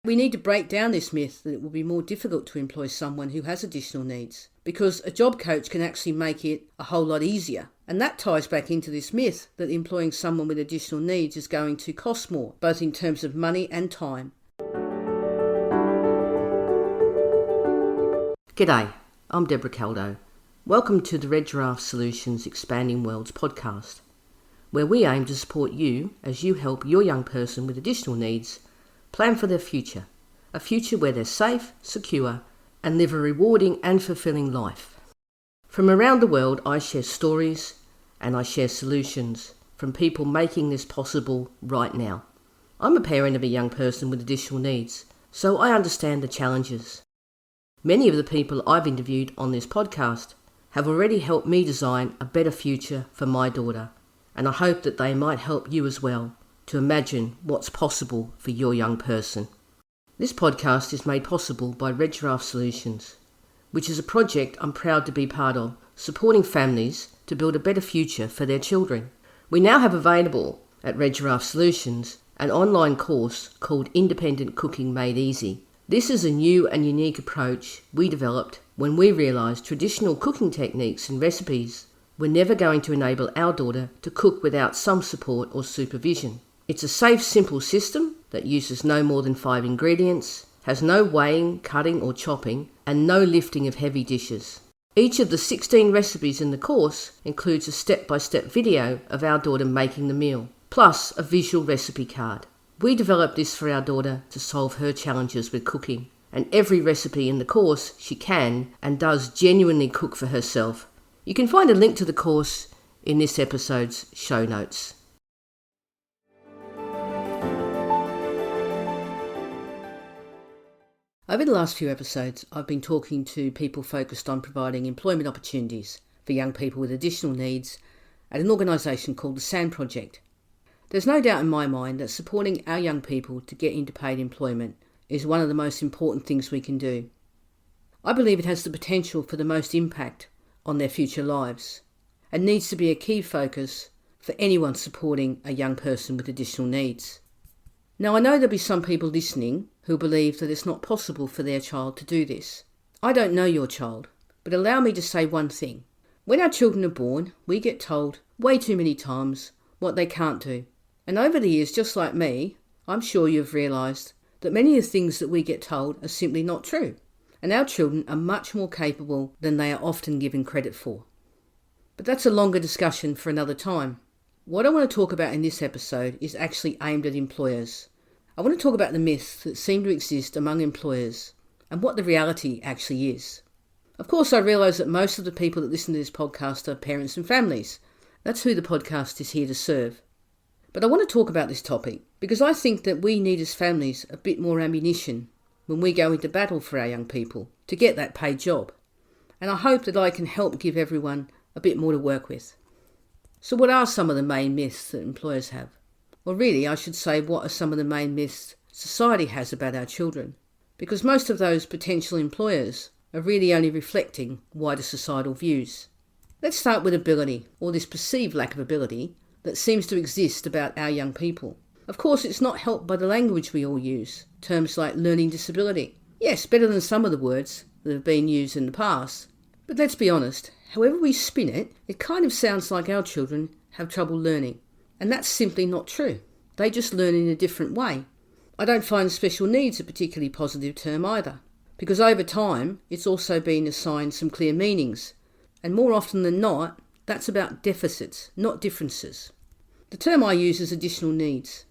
We need to break down this myth that it will be more difficult to employ someone who has additional needs, because a job coach can actually make it a whole lot easier. And that ties back into this myth that employing someone with additional needs is going to cost more, both in terms of money and time. G'day, I'm Debra Caldow. Welcome to the Red Giraffe Solutions Expanding Worlds podcast, where we aim to support you as you help your young person with additional needs plan for their future, a future where they're safe, secure, and live a rewarding and fulfilling life. From around the world, I share stories and I share solutions from people making this possible right now. I'm a parent of a young person with additional needs, so I understand the challenges. Many of the people I've interviewed on this podcast have already helped me design a better future for my daughter, and I hope that they might help you as well to imagine what's possible for your young person. This podcast is made possible by Red Giraffe Solutions, which is a project I'm proud to be part of, supporting families to build a better future for their children. We now have available at Red Giraffe Solutions an online course called Independent Cooking Made Easy. This is a new and unique approach we developed when we realised traditional cooking techniques and recipes were never going to enable our daughter to cook without some support or supervision. It's a safe, simple system that uses no more than 5 ingredients, has no weighing, cutting or chopping, and no lifting of heavy dishes. Each of the 16 recipes in the course includes a step-by-step video of our daughter making the meal, plus a visual recipe card. We developed this for our daughter to solve her challenges with cooking, and every recipe in the course she can and does genuinely cook for herself. You can find a link to the course in this episode's show notes. Over the last few episodes, I've been talking to people focused on providing employment opportunities for young people with additional needs at an organisation called the SAND Project. There's no doubt in my mind that supporting our young people to get into paid employment is one of the most important things we can do. I believe it has the potential for the most impact on their future lives and needs to be a key focus for anyone supporting a young person with additional needs. Now, I know there'll be some people listening who believe that it's not possible for their child to do this. I don't know your child, but allow me to say one thing. When our children are born, we get told way too many times what they can't do. And over the years, just like me, I'm sure you've realised that many of the things that we get told are simply not true. And our children are much more capable than they are often given credit for. But that's a longer discussion for another time. What I want to talk about in this episode is actually aimed at employers. I want to talk about the myths that seem to exist among employers and what the reality actually is. Of course, I realise that most of the people that listen to this podcast are parents and families. That's who the podcast is here to serve. But I want to talk about this topic because I think that we need as families a bit more ammunition when we go into battle for our young people to get that paid job. And I hope that I can help give everyone a bit more to work with. So what are some of the main myths that employers have? Well, really, I should say, what are some of the main myths society has about our children? Because most of those potential employers are really only reflecting wider societal views. Let's start with ability, or this perceived lack of ability that seems to exist about our young people. Of course, it's not helped by the language we all use, terms like learning disability. Yes, better than some of the words that have been used in the past. But let's be honest, however we spin it, it kind of sounds like our children have trouble learning. And that's simply not true. They just learn in a different way. I don't find special needs a particularly positive term either, because over time it's also been assigned some clear meanings. And more often than not, that's about deficits, not differences. The term I use is additional needs.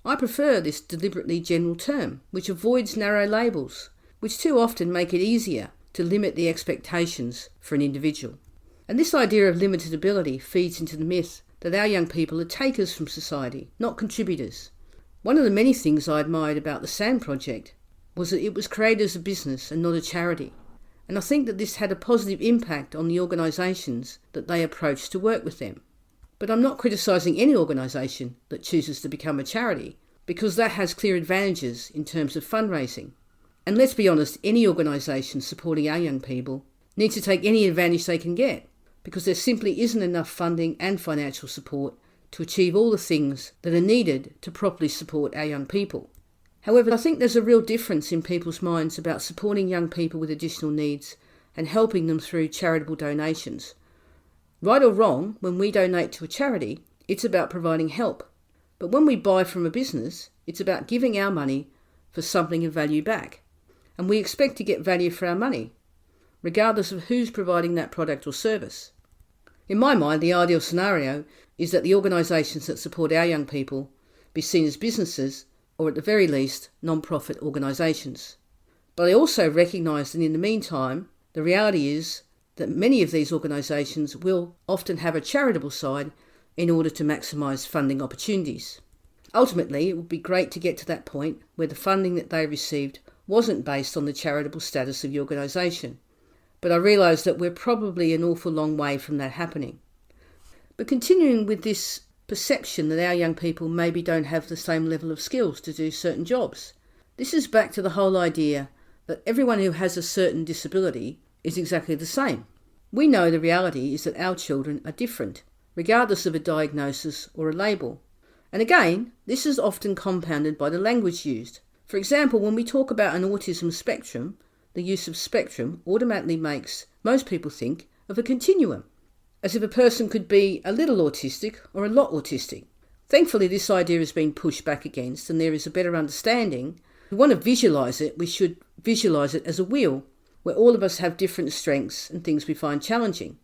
I prefer this deliberately general term, which avoids narrow labels, which too often make it easier to limit the expectations for an individual. And this idea of limited ability feeds into the myth that our young people are takers from society, not contributors. One of the many things I admired about the SAND Project was that it was created as a business and not a charity. And I think that this had a positive impact on the organisations that they approached to work with them. But I'm not criticising any organisation that chooses to become a charity, because that has clear advantages in terms of fundraising. And let's be honest, any organisation supporting our young people needs to take any advantage they can get, because there simply isn't enough funding and financial support to achieve all the things that are needed to properly support our young people. However, I think there's a real difference in people's minds about supporting young people with additional needs and helping them through charitable donations. Right or wrong, when we donate to a charity, it's about providing help. But when we buy from a business, it's about giving our money for something of value back. And we expect to get value for our money, regardless of who's providing that product or service. In my mind, the ideal scenario is that the organisations that support our young people be seen as businesses, or at the very least, non-profit organisations. But I also recognise that in the meantime, the reality is that many of these organisations will often have a charitable side in order to maximise funding opportunities. Ultimately, it would be great to get to that point where the funding that they received wasn't based on the charitable status of the organisation. But I realise that we're probably an awful long way from that happening. But continuing with this perception that our young people maybe don't have the same level of skills to do certain jobs, this is back to the whole idea that everyone who has a certain disability is exactly the same. We know the reality is that our children are different, regardless of a diagnosis or a label. And again, this is often compounded by the language used. For example, when we talk about an autism spectrum, the use of spectrum automatically makes most people think of a continuum, as if a person could be a little autistic or a lot autistic. Thankfully, this idea has been pushed back against and there is a better understanding. If we want to visualise it, we should visualise it as a wheel, where all of us have different strengths and things we find challenging.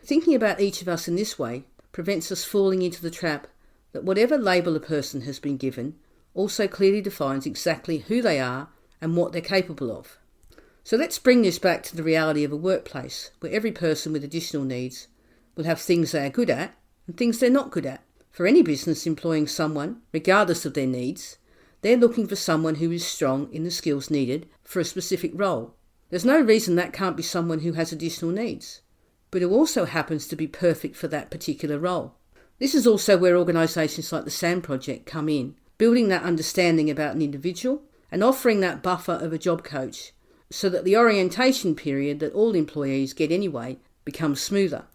Thinking about each of us in this way prevents us falling into the trap that whatever label a person has been given also clearly defines exactly who they are and what they're capable of. So let's bring this back to the reality of a workplace where every person with additional needs will have things they are good at and things they're not good at. For any business employing someone, regardless of their needs, they're looking for someone who is strong in the skills needed for a specific role. There's no reason that can't be someone who has additional needs, but who also happens to be perfect for that particular role. This is also where organisations like the SAN Project come in, building that understanding about an individual and offering that buffer of a job coach so that the orientation period that all employees get anyway becomes smoother.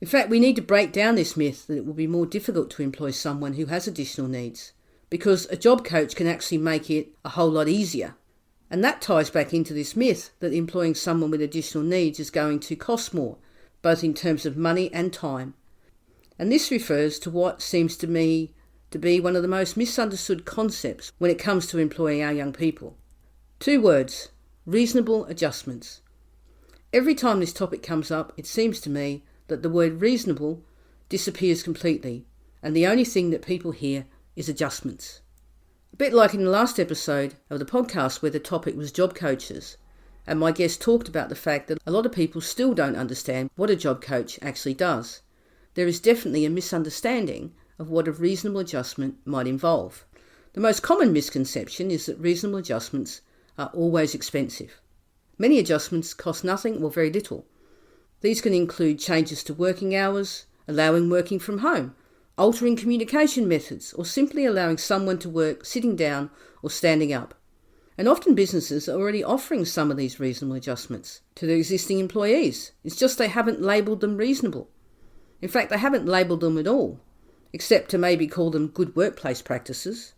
In fact, we need to break down this myth that it will be more difficult to employ someone who has additional needs, because a job coach can actually make it a whole lot easier. And that ties back into this myth that employing someone with additional needs is going to cost more, both in terms of money and time. And this refers to what seems to me to be one of the most misunderstood concepts when it comes to employing our young people. 2 words: reasonable adjustments. Every time this topic comes up, it seems to me that the word reasonable disappears completely, and the only thing that people hear is adjustments. A bit like in the last episode of the podcast where the topic was job coaches, and my guest talked about the fact that a lot of people still don't understand what a job coach actually does. There is definitely a misunderstanding of what a reasonable adjustment might involve. The most common misconception is that reasonable adjustments are always expensive. Many adjustments cost nothing or very little. These can include changes to working hours, allowing working from home, altering communication methods, or simply allowing someone to work sitting down or standing up. And often businesses are already offering some of these reasonable adjustments to their existing employees. It's just they haven't labelled them reasonable. In fact, they haven't labelled them at all, except to maybe call them good workplace practices.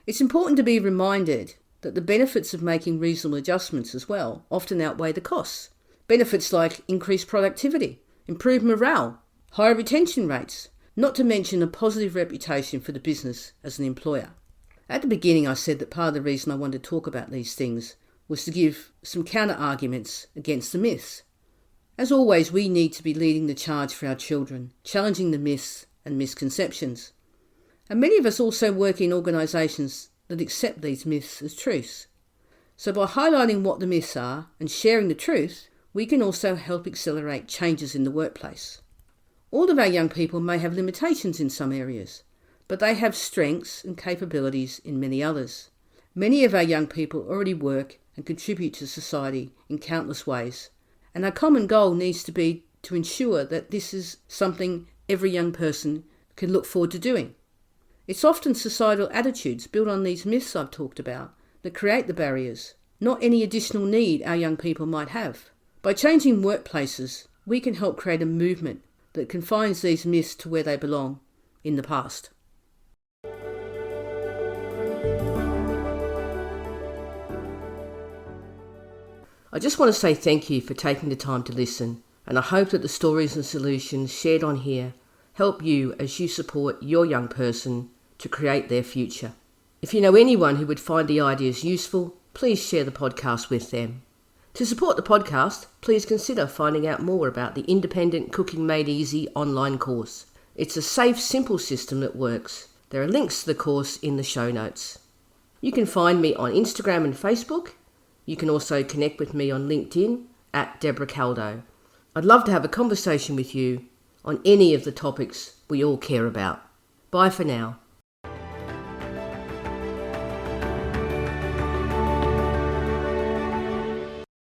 It's important to be reminded that the benefits of making reasonable adjustments as well often outweigh the costs. Benefits like increased productivity, improved morale, higher retention rates, not to mention a positive reputation for the business as an employer. At the beginning I said that part of the reason I wanted to talk about these things was to give some counter-arguments against the myths. As always, we need to be leading the charge for our children, challenging the myths and misconceptions. And many of us also work in organisations that accept these myths as truths. So by highlighting what the myths are and sharing the truth, we can also help accelerate changes in the workplace. All of our young people may have limitations in some areas, but they have strengths and capabilities in many others. Many of our young people already work and contribute to society in countless ways, and our common goal needs to be to ensure that this is something every young person can look forward to doing. It's often societal attitudes built on these myths I've talked about that create the barriers, not any additional need our young people might have. By changing workplaces, we can help create a movement that confines these myths to where they belong, in the past. I just want to say thank you for taking the time to listen, and I hope that the stories and solutions shared on here help you as you support your young person to create their future. If you know anyone who would find the ideas useful, please share the podcast with them. To support the podcast, please consider finding out more about the Independent Cooking Made Easy online course. It's a safe, simple system that works. There are links to the course in the show notes. You can find me on Instagram and Facebook. You can also connect with me on LinkedIn at Debra Caldow. I'd love to have a conversation with you on any of the topics we all care about. Bye for now.